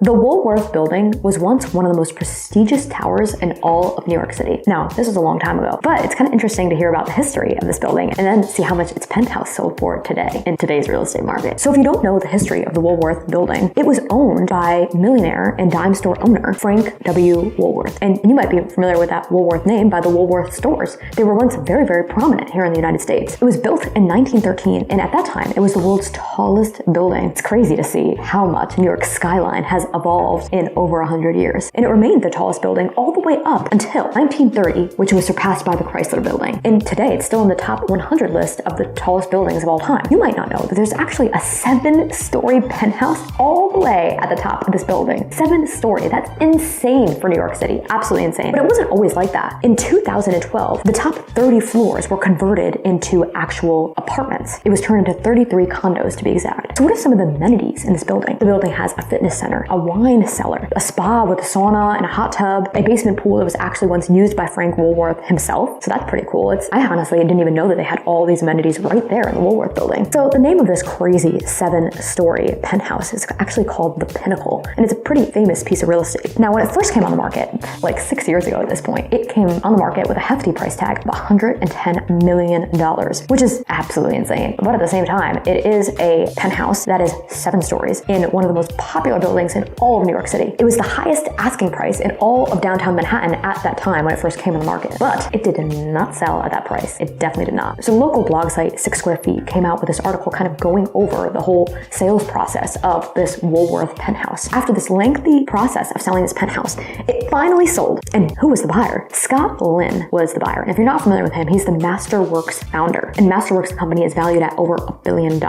The Woolworth building was once one of the most prestigious towers in all of New York City. Now, this was a long time ago, but it's kind of interesting to hear about the history of this building and then see how much its penthouse sold for today in today's real estate market. So if you don't know the history of the Woolworth building, it was owned by millionaire and dime store owner Frank W. Woolworth. And you might be familiar with that Woolworth name by the Woolworth stores. They were once very, very prominent here in the United States. It was built in 1913, and at that time, it was the world's tallest building. It's crazy to see how much New York's skyline has evolved in over 100 years. And it remained the tallest building all the way up until 1930, which was surpassed by the Chrysler Building. And today, it's still in the top 100 list of the tallest buildings of all time. You might not know that there's actually a 7-story penthouse all the way at the top of this building. 7-story, that's insane for New York City, absolutely insane. But it wasn't always like that. In 2012, the top 30 floors were converted into actual apartments. It was turned into 33 condos to be exact. So what are some of the amenities in this building? The building has a fitness center, a wine cellar, a spa with a sauna and a hot tub, a basement pool that was actually once used by Frank Woolworth himself. So that's pretty cool. I honestly didn't even know that they had all these amenities right there in the Woolworth building. So the name of this crazy 7-story penthouse is actually called the Pinnacle, and it's a pretty famous piece of real estate. Now, when it first came on the market, like 6 years ago at this point, it came on the market with a hefty price tag of $110 million, which is absolutely insane. But at the same time, it is a penthouse that is 7 stories in one of the most popular buildings in all of New York City. It was the highest asking price in all of downtown Manhattan at that time when it first came on the market. But it did not sell at that price. It definitely did not. So local blog site 6 Square Feet came out with this article kind of going over the whole sales process of this Woolworth penthouse. After this lengthy process of selling this penthouse, it finally sold. And who was the buyer? Scott Lynn was the buyer. And if you're not familiar with him, he's the Masterworks founder. And Masterworks company is valued at over $1 billion.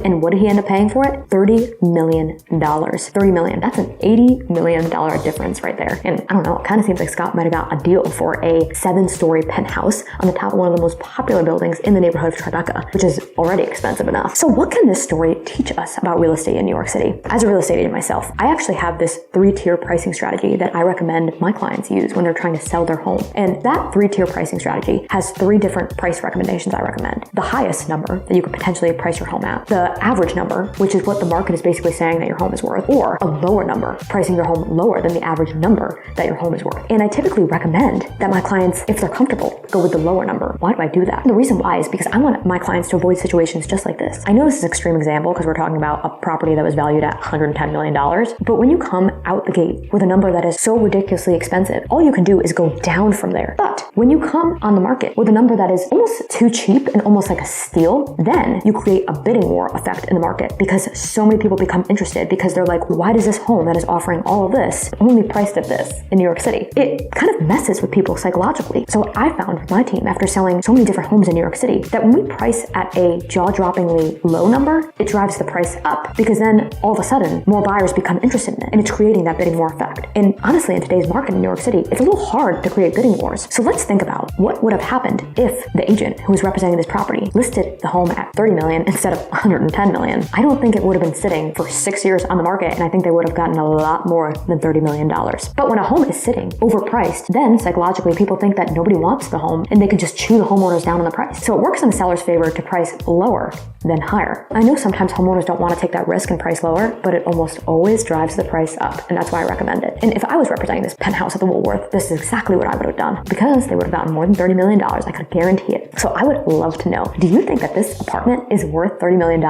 And what did he end up paying for it? $30 million. $30 million. That's an $80 million difference right there. And I don't know, it kind of seems like Scott might have got a deal for a 7-story penthouse on the top of one of the most popular buildings in the neighborhood of Tribeca, which is already expensive enough. So what can this story teach us about real estate in New York City? As a real estate agent myself, I actually have this 3-tier pricing strategy that I recommend my clients use when they're trying to sell their home. And that 3-tier pricing strategy has 3 different price recommendations I recommend. The highest number that you could potentially price your home at, the average number, which is what the market is basically saying that your home is worth, or a lower number, pricing your home lower than the average number that your home is worth. And I typically recommend that my clients, if they're comfortable, go with the lower number. Why do I do that? And the reason why is because I want my clients to avoid situations just like this. I know this is an extreme example because we're talking about a property that was valued at $110 million, but when you come out the gate with a number that is so ridiculously expensive, all you can do is go down from there. But when you come on the market with a number that is almost too cheap and almost like a steal, then you create a bidding war effect in the market because so many people become interested because they're like, why does this home that is offering all of this only priced at this in New York City? It kind of messes with people psychologically. So I found with my team, after selling so many different homes in New York City, that when we price at a jaw-droppingly low number, it drives the price up because then all of a sudden more buyers become interested in it and it's creating that bidding war effect. And honestly, in today's market in New York City, it's a little hard to create bidding wars. So let's think about what would have happened if the agent who was representing this property listed the home at $30 million instead of $110 million. I don't think it would have been sitting for 6 years on the market, and I think they would have gotten a lot more than $30 million. But when a home is sitting overpriced, then psychologically people think that nobody wants the home and they can just chew the homeowners down on the price. So it works in the seller's favor to price lower than higher. I know sometimes homeowners don't want to take that risk and price lower, but it almost always drives the price up, and that's why I recommend it. And if I was representing this penthouse at the Woolworth, this is exactly what I would have done because they would have gotten more than $30 million. I could guarantee it. So I would love to know, do you think that this apartment is worth $30 million,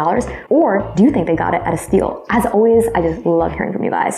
or do you think they got it at a steal? As always, I just love hearing from you guys.